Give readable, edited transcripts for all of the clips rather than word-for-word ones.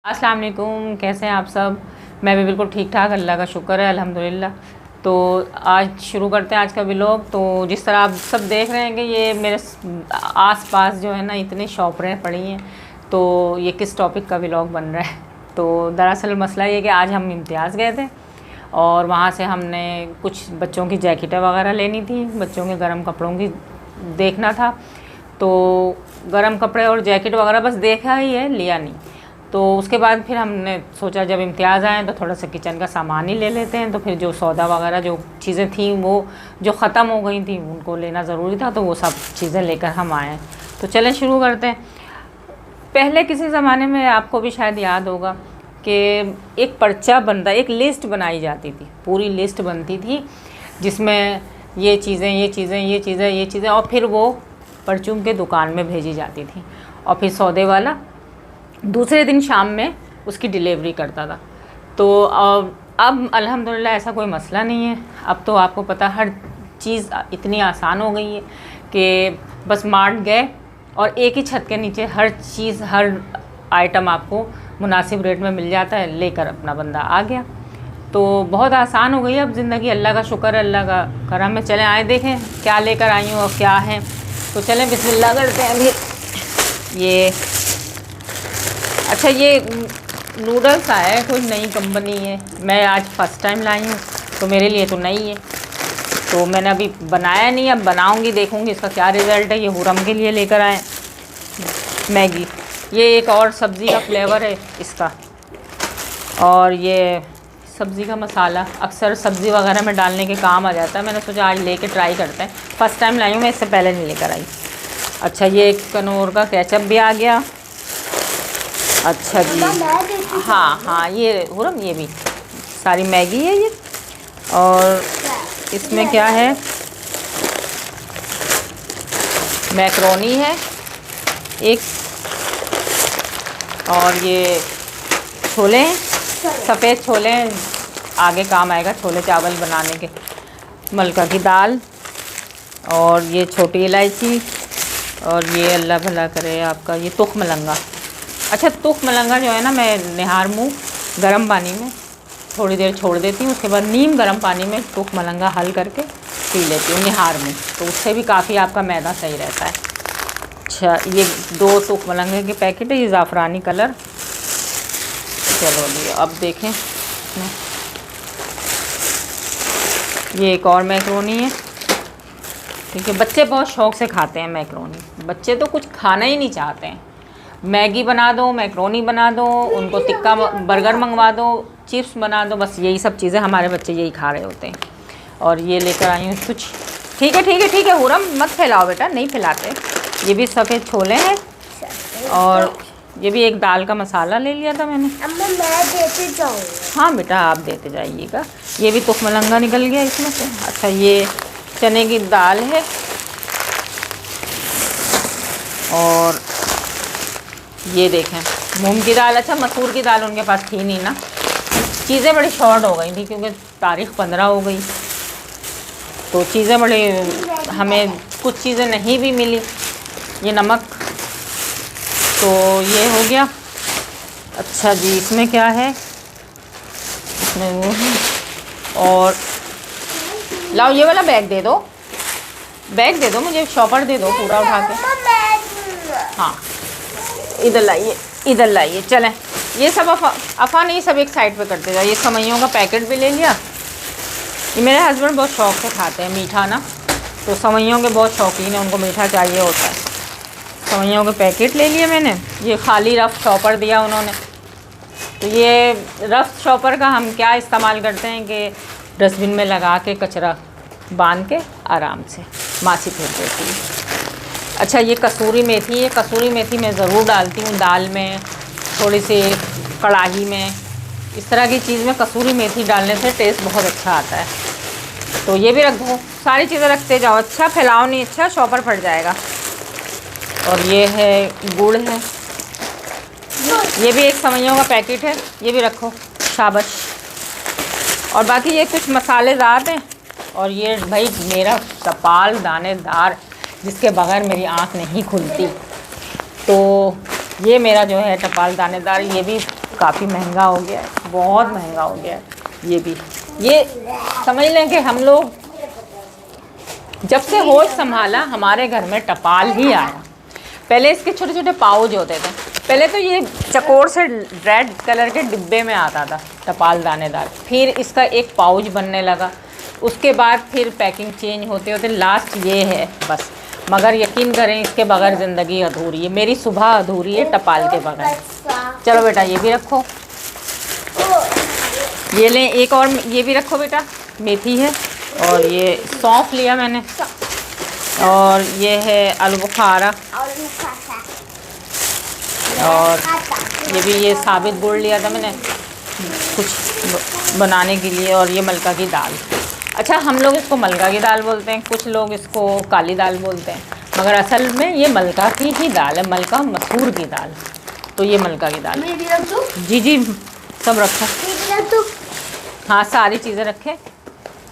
अस्सलाम वालेकुम, कैसे हैं आप सब। मैं भी बिल्कुल ठीक ठाक, अल्लाह का शुक्र है, अल्हम्दुलिल्लाह। तो आज शुरू करते हैं आज का व्लॉग। तो जिस तरह आप सब देख रहे हैं कि ये मेरे आस-पास जो है ना इतनी शॉपें पड़ी हैं, तो ये किस टॉपिक का व्लॉग बन रहा है। तो दरअसल मसला ये कि आज हम इम्तियाज़ गए थे और वहाँ से हमने कुछ बच्चों की जैकेटें वगैरह लेनी थी, बच्चों के गर्म कपड़ों की देखना था। तो गर्म कपड़े और जैकेट वगैरह बस देखा ही है, लिया नहीं। तो उसके बाद फिर हमने सोचा जब इम्तियाज़ आए तो थोड़ा सा किचन का सामान ही ले लेते हैं। तो फिर जो सौदा वगैरह जो चीज़ें थी वो जो ख़त्म हो गई थी उनको लेना ज़रूरी था, तो वो सब चीज़ें लेकर हम आए हैं। तो चलें शुरू करते हैं। पहले किसी ज़माने में आपको भी शायद याद होगा कि एक पर्चा बनता, एक लिस्ट बनाई जाती थी, पूरी लिस्ट बनती थी जिसमें ये चीज़ें ये चीज़ें ये चीज़ें ये चीज़ें, और फिर वो परचून के दुकान में भेजी जाती थी और फिर सौदे वाला दूसरे दिन शाम में उसकी डिलीवरी करता था। तो अब अल्हम्दुलिल्लाह ऐसा कोई मसला नहीं है। अब तो आपको पता हर चीज़ इतनी आसान हो गई है कि बस मार्ट गए और एक ही छत के नीचे हर चीज़, हर आइटम आपको मुनासिब रेट में मिल जाता है, लेकर अपना बंदा आ गया। तो बहुत आसान हो गई है अब ज़िंदगी, अल्लाह का शुक्र है, अल्लाह का करम है। चलें आए देखें क्या लेकर आई हूँ और क्या है। तो चलें बिस्मिल्लाह करते हैं। अभी ये अच्छा, ये नूडल्स आया है, कोई नई कंपनी है, मैं आज फ़र्स्ट टाइम लाई हूँ तो मेरे लिए तो नई है। तो मैंने अभी बनाया नहीं, अब बनाऊँगी, देखूँगी इसका क्या रिज़ल्ट है। ये हुरम के लिए लेकर आए मैगी। ये एक और सब्ज़ी का फ्लेवर है इसका, और ये सब्ज़ी का मसाला अक्सर सब्ज़ी वगैरह में डालने के काम आ जाता है। मैंने सोचा आज लेके ट्राई करते हैं, फ़र्स्ट टाइम लाई हूँ मैं, इससे पहले नहीं लेकर आई। अच्छा, ये एक कनौर का केचप भी आ गया। अच्छा जी, हाँ, ये हुरम, ये भी सारी मैगी है ये। और इसमें क्या है, मैकरोनी है एक, और ये छोले हैं, सफ़ेद छोले हैं, आगे काम आएगा छोले चावल बनाने के। मलका की दाल, और ये छोटी इलायची, और ये अल्लाह भला करे आपका ये तुख मलंगा। अच्छा, तुख मलंगा जो है ना, मैं निहार मुँह गर्म पानी में थोड़ी देर छोड़ देती हूँ, उसके बाद नीम गर्म पानी में तुख मलंगा हल करके पी लेती हूँ निहार मुँह, तो उससे भी काफ़ी आपका मैदा सही रहता है। अच्छा, ये 2 तुख मलंगे के पैकेट है, ये ज़ाफ़रानी कलर। चलो जी अब देखें, ये एक और मैकरोनी है, ठीक है। बच्चे बहुत शौक़ से खाते हैं मैकरोनी, बच्चे तो कुछ खाना ही नहीं चाहते हैं। मैगी बना दो, मैकरोनी बना दो, उनको टिक्का बर्गर मंगवा दो, चिप्स बना दो, बस यही सब चीज़ें हमारे बच्चे यही खा रहे होते हैं। और ये लेकर आई हूँ कुछ, ठीक है हुरम मत फैलाओ बेटा, नहीं फैलाते। ये भी सफ़ेद छोले हैं, और ये भी एक दाल का मसाला ले लिया था मैंने। अम्मा मैं देते जाऊँ? हाँ बेटा, आप देते जाइएगा। ये भी तुख मलंगा निकल गया इसमें से। अच्छा, ये चने की दाल है, और ये देखें मूंग की दाल। अच्छा, मसूर की दाल उनके पास थी नहीं ना, चीज़ें बड़ी शॉर्ट हो गई थी क्योंकि तारीख़ 15 हो गई, तो चीज़ें बड़ी, हमें कुछ चीज़ें नहीं भी मिली। ये नमक, तो ये हो गया। अच्छा जी, इसमें क्या है, इसमें वो है, और लाओ ये वाला बैग दे दो, बैग दे दो मुझे, शॉपर दे दो पूरा उठा के। हाँ, इधर लाइए। चलें, ये सब अफ़ा नहीं, सब एक साइड पे करते जाए। ये समइयों का पैकेट भी ले लिया। ये मेरे हस्बैंड बहुत शौक़ से खाते हैं मीठा ना, तो समइयों के बहुत शौकीन है, उनको मीठा चाहिए होता है। समइयों के पैकेट ले लिए मैंने। ये खाली रफ़ शॉपर दिया उन्होंने, तो ये रफ़ शॉपर का हम क्या इस्तेमाल करते हैं कि डस्टबिन में लगा के कचरा बांध के आराम से माछी फेंक देती है। अच्छा, ये कसूरी मेथी, ये कसूरी मेथी मैं ज़रूर डालती हूँ दाल में, थोड़ी सी कढ़ाई में, इस तरह की चीज़ में कसूरी मेथी डालने से टेस्ट बहुत अच्छा आता है। तो ये भी रख दो, सारी चीज़ें रखते जाओ। अच्छा, फैलाओ नहीं, अच्छा शॉपर फट जाएगा। और ये है गुड़ है, ये भी एक समइयों का पैकेट है, ये भी रखो, शाबाश। और बाकी ये कुछ मसालेदार हैं, और ये भाई मेरा टपाल दानेदार, जिसके बगैर मेरी आँख नहीं खुलती। तो ये मेरा जो है टपाल दानेदार, ये भी काफ़ी महंगा हो गया है, बहुत महंगा हो गया है। ये भी, ये समझ लें कि हम लोग जब से होश संभाला हमारे घर में टपाल ही आया। पहले इसके छोटे छोटे पाउच होते थे, पहले तो ये चकोर से रेड कलर के डिब्बे में आता था टपाल दानेदार, फिर इसका एक पाउच बनने लगा, उसके बाद फिर पैकिंग चेंज होते होते लास्ट ये है बस। मगर यकीन करें इसके बगैर ज़िंदगी अधूरी है, मेरी सुबह अधूरी है टपाल के बगैर। चलो बेटा ये भी रखो, ये लें एक और ये भी रखो बेटा, मेथी है, और ये सौंफ लिया मैंने, और ये है आलू बुखारा, और ये भी ये साबित गुड़ लिया था मैंने कुछ बनाने के लिए, और ये मलका की दाल। अच्छा हम लोग इसको मलका की दाल बोलते हैं, कुछ लोग इसको काली दाल बोलते हैं, मगर असल में ये मलका की ही दाल है, मलका मसूर की दाल। तो ये मलका की दाल। जी जी सब रखो, हाँ सारी चीज़ें रखें।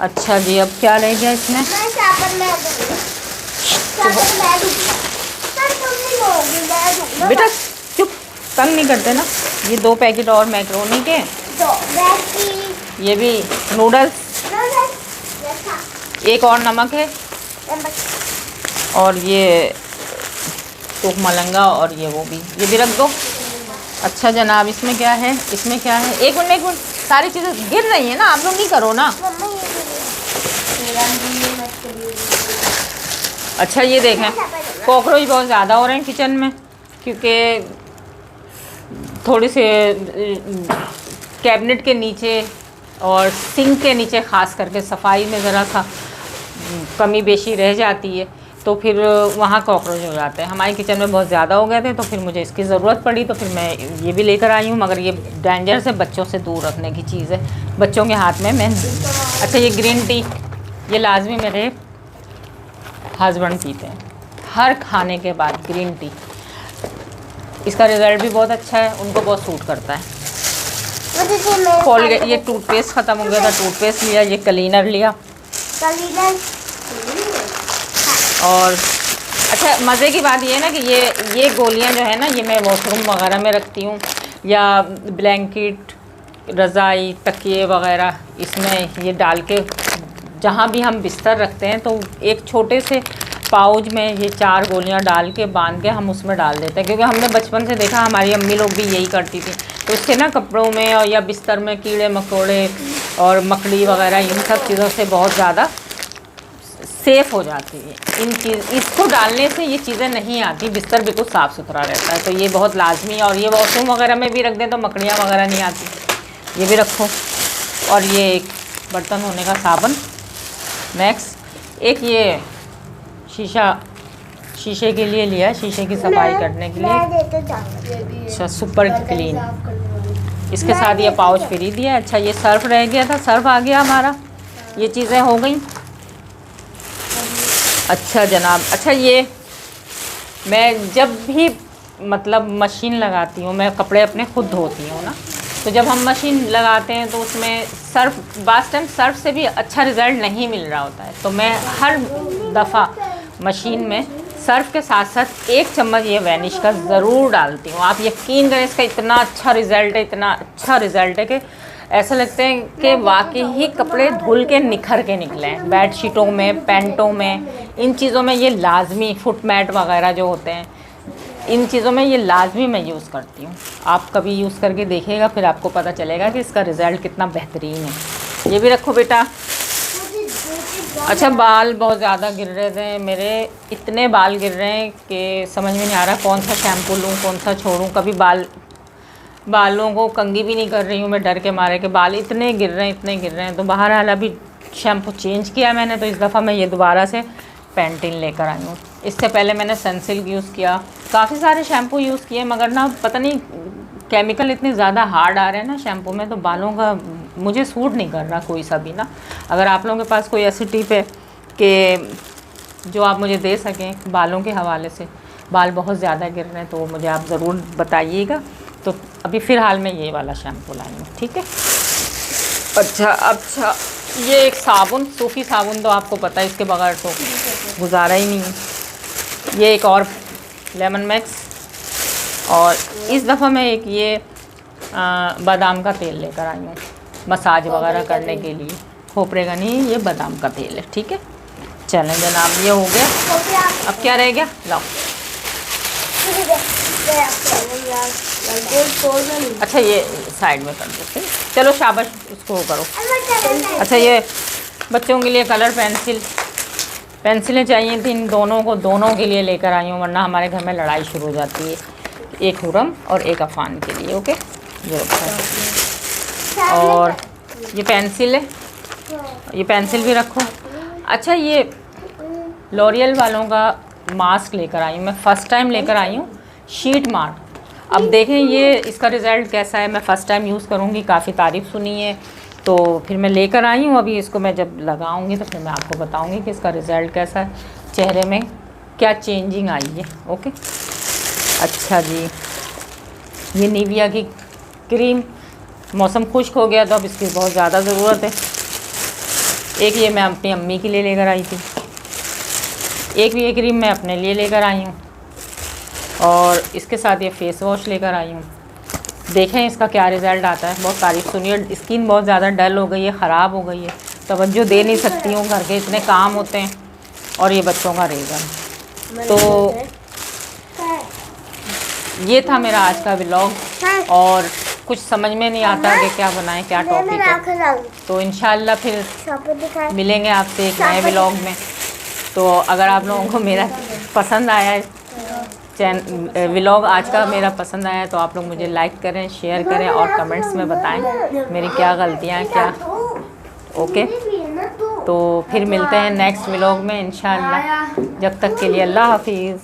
अच्छा जी अब क्या रह गया इसमें? बेटा चुप, तंग नहीं करते ना। ये 2 पैकेट और मैक्रोनी के, ये भी नूडल्स, एक और नमक है, और ये टोक मलंगा, और ये वो भी, ये भी रख दो। अच्छा जनाब इसमें क्या है, इसमें क्या है? एक मिनट सारी चीज़ें गिर रही है ना, आप लोग नहीं करो ना। अच्छा ये देखें कॉकरोच बहुत ज़्यादा हो रहे हैं किचन में, क्योंकि थोड़ी से कैबिनेट के नीचे और सिंक के नीचे ख़ास करके सफाई में ज़रा सा कमी बेशी रह जाती है, तो फिर वहाँ कॉकरोच हो जाते हैं। हमारे किचन में बहुत ज़्यादा हो गए थे, तो फिर मुझे इसकी ज़रूरत पड़ी, तो फिर मैं ये भी लेकर आई हूँ। मगर ये डेंजर से बच्चों से दूर रखने की चीज़ है, बच्चों के हाथ में मैं। अच्छा ये ग्रीन टी, ये लाजमी मेरे हस्बैंड पीते हैं हर खाने के बाद ग्रीन टी, इसका रिज़ल्ट भी बहुत अच्छा है, उनको बहुत सूट करता है। कोलगेट, ये टूथपेस्ट ख़त्म हो गया था, टूथपेस्ट लिया, ये क्लीनर लिया, और अच्छा मज़े की बात ये है ना कि ये गोलियां जो है ना, ये मैं वॉशरूम वगैरह में रखती हूँ, या ब्लैंकेट, रज़ाई, तकिए वगैरह इसमें ये डाल के, जहाँ भी हम बिस्तर रखते हैं तो एक छोटे से पाउच में ये 4 गोलियां डाल के बांध के हम उसमें डाल देते हैं, क्योंकि हमने बचपन से देखा, हमारी अम्मी लोग भी यही करती थी। तो इससे ना कपड़ों में और या बिस्तर में कीड़े मकोड़े और मकड़ी वगैरह इन सब चीज़ों से बहुत ज़्यादा सेफ़ हो जाती है। इसको डालने से ये चीज़ें नहीं आती, बिस्तर बिल्कुल साफ़ सुथरा रहता है, तो ये बहुत लाजमी है। और ये वॉशरूम वगैरह में भी रख दें तो मकड़ियाँ वगैरह नहीं आती, ये भी रखो। और ये एक बर्तन धोने का साबुन मैक्स, एक ये शीशे के लिए लिया, शीशे की सफाई करने के लिए। अच्छा सुपर क्लीन, इसके साथ ये पाउच फ्री दिया। अच्छा ये सर्फ रह गया था, सर्फ आ गया हमारा, ये चीज़ें हो गई। अच्छा जनाब, अच्छा ये मैं जब भी मतलब मशीन लगाती हूँ, मैं कपड़े अपने खुद धोती हूँ ना, तो जब हम मशीन लगाते हैं तो उसमें सर्फ, बास टाइम सर्फ से भी अच्छा रिज़ल्ट नहीं मिल रहा होता है, तो मैं हर दफ़ा मशीन में सर्फ के साथ साथ 1 चम्मच ये वैनिश का ज़रूर डालती हूँ। आप यकीन करें इसका इतना अच्छा रिज़ल्ट है, इतना अच्छा रिज़ल्ट है कि ऐसा लगता है कि वाकई ही कपड़े धुल के निखर के निकले हैं। बेडशीटों में, पैंटों में, इन चीज़ों में ये लाजमी, फुट मैट वगैरह जो होते हैं, इन चीज़ों में ये लाजमी मैं यूज़ करती हूँ। आप कभी यूज़ करके देखिएगा, फिर आपको पता चलेगा कि इसका रिज़ल्ट कितना बेहतरीन है। ये भी रखो बेटा। अच्छा बाल बहुत ज़्यादा गिर रहे थे मेरे, इतने बाल गिर रहे हैं कि समझ में नहीं आ रहा कौन सा शैम्पू लूँ, कौन सा छोड़ूँ। कभी बालों को कंघी भी नहीं कर रही हूँ मैं, डर के मारे के बाल इतने गिर रहे हैं, इतने गिर रहे हैं। तो बहरहाल अभी शैम्पू चेंज किया मैंने, तो इस दफ़ा मैं ये दोबारा से पैंटीन लेकर आई हूँ। इससे पहले मैंने सनसिल्क यूज़ किया, काफ़ी सारे शैम्पू यूज़ किए, मगर ना पता नहीं केमिकल इतने ज़्यादा हार्ड आ रहे हैं ना शैम्पू में, तो बालों का मुझे सूट नहीं कर रहा कोई सा भी ना। अगर आप लोगों के पास कोई ऐसी टिप है कि जो आप मुझे दे सकें बालों के हवाले से, बाल बहुत ज़्यादा गिर रहे हैं, तो मुझे आप ज़रूर बताइएगा। तो अभी फ़िलहाल मैं ये वाला शैम्पू लाई हूँ, ठीक है। अच्छा ये एक साबुन, सूफी साबुन तो आपको पता है, इसके बगैर तो गुजारा ही नहीं है। ये एक और लेमन मैक्स, और इस दफ़ा मैं एक ये बादाम का तेल लेकर आई हूँ मसाज वगैरह करने के लिए। खोपरे का नहीं, ये बादाम का तेल है। ठीक है, चलें जनाब, ये हो गया। अब क्या रह गया, लाओ। अच्छा ये साइड में कर दो फिर। चलो शाबाश, उसको करो। अच्छा ये बच्चों के लिए कलर पेंसिलें चाहिए थी इन दोनों को, दोनों के लिए लेकर आई हूँ, वरना हमारे घर में लड़ाई शुरू हो जाती है। एक हुरम और एक अफान के लिए। ओके, ये रखो। और ये पेंसिल है, ये पेंसिल भी रखो। अच्छा ये लॉरियल वालों का मास्क लेकर आई हूँ मैं, फ़र्स्ट टाइम लेकर आई हूँ, शीट मार्क। अब देखें ये इसका रिज़ल्ट कैसा है। मैं फ़र्स्ट टाइम यूज़ करूँगी, काफ़ी तारीफ़ सुनी है, तो फिर मैं लेकर आई हूँ। अभी इसको मैं जब लगाऊंगी तो फिर मैं आपको बताऊंगी कि इसका रिज़ल्ट कैसा है, चेहरे में क्या चेंजिंग आई है। ओके, अच्छा जी, ये निविया की क्रीम, मौसम खुश्क हो गया तो अब इसकी बहुत ज़्यादा ज़रूरत है। एक ये मैं अपनी अम्मी के लिए लेकर आई थी, एक भी ये क्रीम मैं अपने लिए लेकर आई हूँ, और इसके साथ ये फ़ेस वॉश लेकर आई हूँ। देखें इसका क्या रिज़ल्ट आता है। बहुत तारीफ़ सुनी है। स्किन बहुत ज़्यादा डल हो गई है, ख़राब हो गई है, तवज्जो दे नहीं सकती हूँ, घर के इतने काम होते हैं, और ये बच्चों का रेज़न। तो ये था मेरा आज का व्लॉग, और कुछ समझ में नहीं आता कि क्या बनाएं, क्या टॉपिक है। तो इंशाल्लाह फिर मिलेंगे आपसे एक नए व्लॉग में। तो अगर आप लोगों को मेरा पसंद आया है, व्लॉग आज का मेरा पसंद आया, तो आप लोग मुझे लाइक करें, शेयर करें, और कमेंट्स में बताएं मेरी क्या गलतियाँ हैं क्या। ओके, तो फिर मिलते हैं नेक्स्ट व्लॉग में इंशाल्लाह। जब तक के लिए अल्लाह हाफिज़।